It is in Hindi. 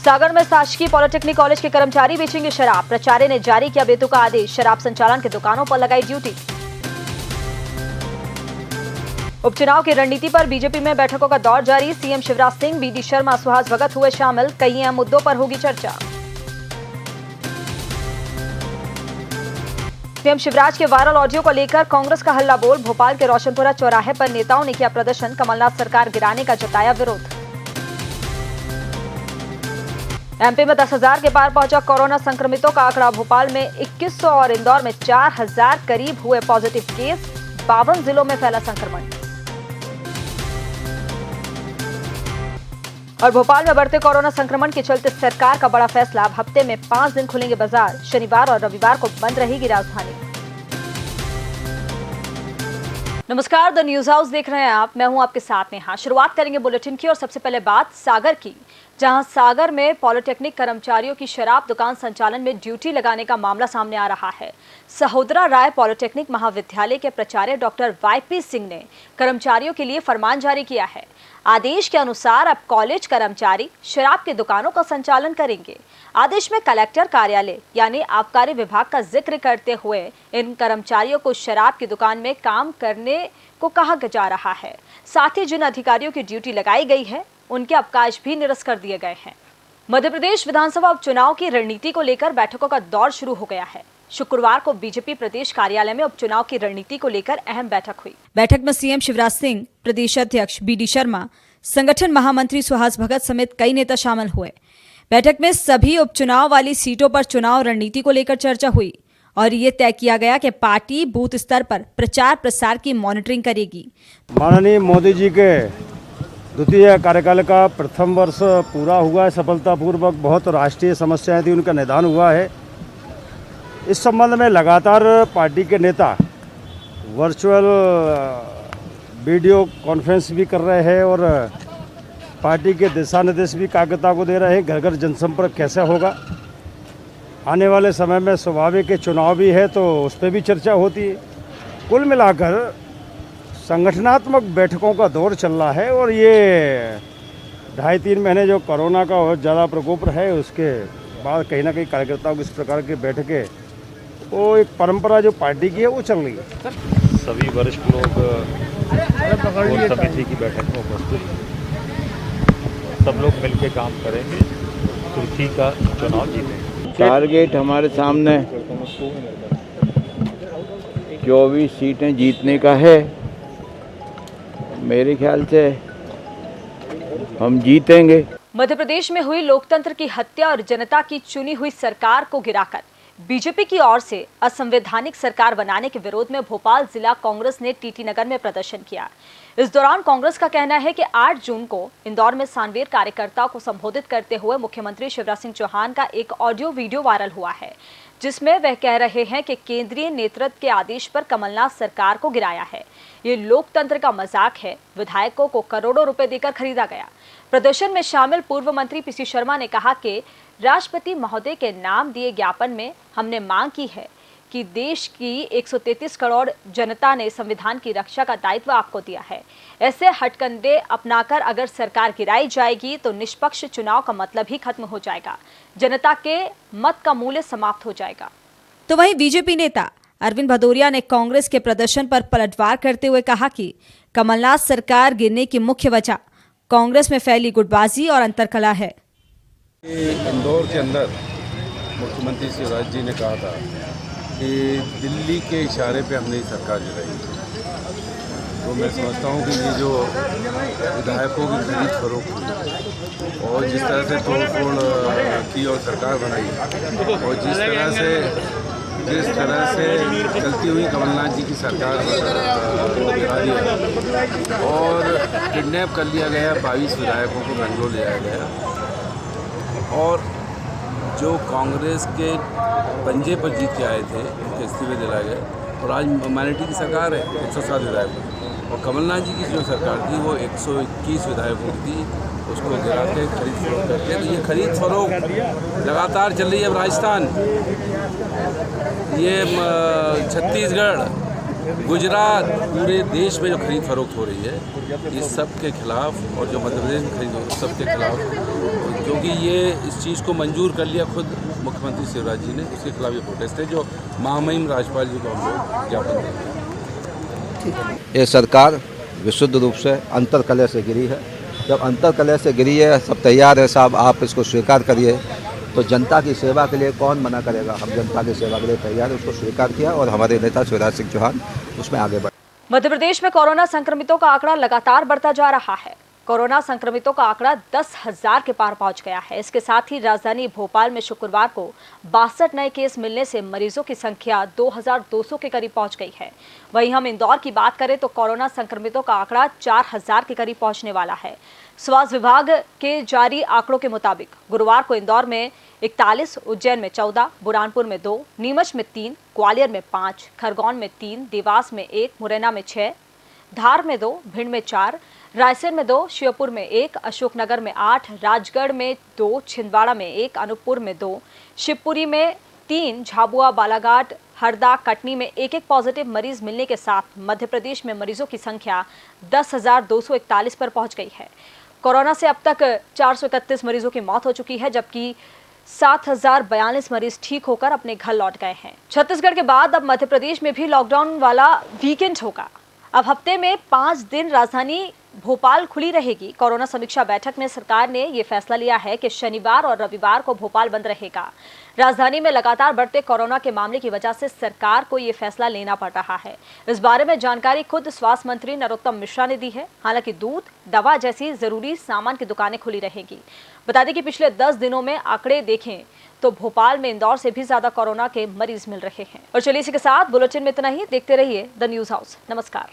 सागर में शासकीय पॉलिटेक्निक कॉलेज के कर्मचारी बेचेंगे शराब। प्राचार्य ने जारी किया बेतुका आदेश। शराब संचालन की दुकानों पर लगाई ड्यूटी। उपचुनाव की रणनीति पर बीजेपी में बैठकों का दौर जारी। सीएम शिवराज सिंह, बीडी शर्मा, सुहास भगत हुए शामिल। कई अहम मुद्दों पर होगी चर्चा। सीएम शिवराज के वायरल ऑडियो को लेकर कांग्रेस का हल्ला बोल। भोपाल के रोशनपुरा चौराहे पर नेताओं ने किया प्रदर्शन। कमलनाथ सरकार गिराने का जताया विरोध। एमपी में 10,000 के पार पहुंचा कोरोना संक्रमितों का आंकड़ा। भोपाल में 2100 और इंदौर में 4,000 करीब हुए पॉजिटिव केस। 52 जिलों में फैला संक्रमण। और भोपाल में बढ़ते कोरोना संक्रमण के चलते सरकार का बड़ा फैसला। अब हफ्ते में 5 दिन खुलेंगे बाजार। शनिवार और रविवार को बंद रहेगी राजधानी। नमस्कार, द न्यूज हाउस देख रहे हैं आप। मैं हूं आपके साथ नेहा। शुरुआत करेंगे बुलेटिन की और सबसे पहले बात सागर की, जहां सागर में पॉलिटेक्निक कर्मचारियों की शराब दुकान संचालन में ड्यूटी लगाने का मामला सामने आ रहा है। सहोदरा राय पॉलिटेक्निक महाविद्यालय के प्राचार्य डॉक्टर वाईपी सिंह ने कर्मचारियों के लिए फरमान जारी किया है। आदेश के अनुसार अब कॉलेज कर्मचारी शराब की दुकानों का संचालन करेंगे। आदेश में कलेक्टर कार्यालय यानी आबकारी विभाग का जिक्र करते हुए इन कर्मचारियों को शराब की दुकान में काम करने को कहा जा रहा है। साथ ही जिन अधिकारियों की ड्यूटी लगाई गई है उनके अवकाश भी निरस्त कर दिए गए हैं। मध्य प्रदेश विधानसभा उपचुनाव की रणनीति को लेकर बैठकों का दौर शुरू हो गया है। शुक्रवार को बीजेपी प्रदेश कार्यालय में उपचुनाव की रणनीति को लेकर अहम बैठक हुई। बैठक में सीएम शिवराज सिंह, प्रदेश अध्यक्ष बीडी शर्मा, संगठन महामंत्री सुहास भगत समेत कई नेता शामिल हुए। बैठक में सभी उपचुनाव वाली सीटों पर चुनाव रणनीति को लेकर चर्चा हुई और ये तय किया गया कि पार्टी बूथ स्तर पर प्रचार प्रसार की मॉनिटरिंग करेगी। माननीय मोदी जी के द्वितीय कार्यकाल का प्रथम वर्ष पूरा हुआ है सफलतापूर्वक। बहुत राष्ट्रीय समस्याएं थी, उनका निदान हुआ है। इस संबंध में लगातार पार्टी के नेता वर्चुअल वीडियो कॉन्फ्रेंस भी कर रहे हैं और पार्टी के दिशा निर्देश भी कार्यकर्ता को दे रहे हैं। घर घर जनसंपर्क कैसे होगा, आने वाले समय में स्वाभाविक के चुनाव भी है तो उस पर भी चर्चा होती है। कुल मिलाकर संगठनात्मक बैठकों का दौर चल रहा है और ये 2.5-3 महीने जो कोरोना का बहुत ज़्यादा प्रकोप है उसके बाद कहीं ना कहीं कार्यकर्ताओं की इस प्रकार की बैठकें, वो एक परंपरा जो पार्टी की है वो चल रही है। सभी वरिष्ठ लोग कोर समिति की बैठक में उपस्थित हैं। सब लोग मिलकर काम करेंगे, तुर्की का चुनाव जीतेंगे। टारगेट हमारे सामने 24 सीटें जीतने का है। मेरे ख्याल से हम जीतेंगे। मध्य प्रदेश में हुई लोकतंत्र की हत्या और जनता की चुनी हुई सरकार को गिराकर बीजेपी की ओर से असंवैधानिक सरकार बनाने के विरोध में भोपाल जिला कांग्रेस ने टीटी नगर में प्रदर्शन किया। इस दौरान कांग्रेस का कहना है कि 8 जून को इंदौर में सानवीर कार्यकर्ताओं को संबोधित करते हुए मुख्यमंत्री शिवराज सिंह चौहान का एक ऑडियो वीडियो वायरल हुआ है, जिसमें वह कह रहे हैं कि केंद्रीय नेतृत्व के आदेश पर कमलनाथ सरकार को गिराया है। ये लोकतंत्र का मजाक है। विधायकों को करोड़ों रुपए देकर खरीदा गया। प्रदर्शन में शामिल पूर्व मंत्री पीसी शर्मा ने कहा कि राष्ट्रपति महोदय के नाम दिए ज्ञापन में हमने मांग की है कि देश की 133 करोड़ जनता ने संविधान की रक्षा का दायित्व आपको दिया है। ऐसे हटकंडे अपनाकर अगर सरकार गिराई जाएगी तो निष्पक्ष चुनाव का मतलब ही खत्म हो जाएगा। जनता के मत का मूल्य समाप्त हो जाएगा। तो वहीं बीजेपी नेता अरविंद भदौरिया ने कांग्रेस के प्रदर्शन पर पलटवार करते हुए कहा कि कमलनाथ सरकार गिरने की मुख्य वजह कांग्रेस में फैली गुटबाजी और अंतरकलह है। इंदौर के अंदर मुख्यमंत्री शिवराज जी ने कहा था कि दिल्ली के इशारे पे हमने सरकार गिराई। तो मैं समझता हूँ कि ये जो विधायकों की खरीद फरोख्त हुई और जिस तरह से तोड़फोड़ की और सरकार बनाई और जिस तरह से चलती हुई कमलनाथ जी की सरकार गिरा दी और किडनैप कर लिया गया 22 विधायकों को बेंगलोर ले जाया गया और जो कांग्रेस के पंजे पर जीत के आए थे उनके इस्तीफे दिलाए गए और आज माइनॉरिटी की सरकार है 107 विधायकों और कमलनाथ जी की जो सरकार थी वो 121 विधायकों की थी, उसको गिरा के खरीद फरोख्त करके। तो ये खरीद फरोख्त लगातार चल रही है। अब राजस्थान, ये छत्तीसगढ़, गुजरात, पूरे देश में जो खरीद फरोख्त हो रही है, इस सब के खिलाफ, और जो मध्य प्रदेश में खरीद हो रही है, सब के खिलाफ, क्योंकि ये इस चीज़ को मंजूर कर लिया खुद मुख्यमंत्री शिवराज जी ने, उसके खिलाफ ये प्रोटेस्ट है जो महामहिम राज्यपाल जी को हम लोग ज्ञापन देंगे। ये सरकार विशुद्ध रूप से अंतर्कलह से गिरी है। जब अंतर्कलह से गिरी है, सब तैयार है साहब, आप इसको स्वीकार करिए, तो जनता की सेवा के लिए कौन मना करेगा। हम जनता की सेवा के लिए तैयार है, उसको स्वीकार किया और हमारे नेता शिवराज सिंह चौहान उसमें आगे बढ़े। मध्य प्रदेश में कोरोना संक्रमितों का आंकड़ा लगातार बढ़ता जा रहा है। कोरोना संक्रमितों का आंकड़ा 10,000 के पार पहुंच गया है। इसके साथ ही राजधानी भोपाल में शुक्रवार को 62 नए केस मिलने से मरीजों की संख्या 2,200 के करीब पहुंच गई है। वहीं हम इंदौर की बात करें तो कोरोना संक्रमितों का आंकड़ा 4,000 के करीब पहुंचने वाला है। स्वास्थ्य विभाग के जारी आंकड़ों के मुताबिक गुरुवार को इंदौर में 41, उज्जैन में 14, बुरहानपुर में 2, नीमच में 3, ग्वालियर में 5, खरगोन में 3, देवास में 1, मुरैना में 6, धार में 2, भिंड में 4, रायसेन में 2, श्योपुर में 1, अशोकनगर में 8, राजगढ़ में 2, छिंदवाड़ा में 1, अनूपपुर में 2, शिवपुरी में 3, झाबुआ, बालाघाट, हरदा, कटनी में एक पॉजिटिव मरीज मिलने के साथ मध्य प्रदेश में मरीजों की संख्या 10,241 पर पहुंच गई है। कोरोना से अब तक 431 मरीजों की मौत हो चुकी है, जबकि 7,042 मरीज ठीक होकर अपने घर लौट गए हैं। छत्तीसगढ़ के बाद अब मध्य प्रदेश में भी लॉकडाउन वाला वीकेंड होगा। अब हफ्ते में 5 दिन राजधानी भोपाल खुली रहेगी। कोरोना समीक्षा बैठक में सरकार ने ये फैसला लिया है कि शनिवार और रविवार को भोपाल बंद रहेगा। राजधानी में लगातार बढ़ते कोरोना के मामले की वजह से सरकार को ये फैसला लेना पड़ रहा है। इस बारे में जानकारी खुद स्वास्थ्य मंत्री नरोत्तम मिश्रा ने दी है। हालांकि दूध, दवा जैसी जरूरी सामान की दुकानें खुली रहेंगी। बता दें कि पिछले 10 दिनों में आंकड़े देखें तो भोपाल में इंदौर से भी ज्यादा कोरोना के मरीज मिल रहे हैं। और चलिए इसी के साथ बुलेटिन में इतना ही। देखते रहिए द न्यूज हाउस। नमस्कार।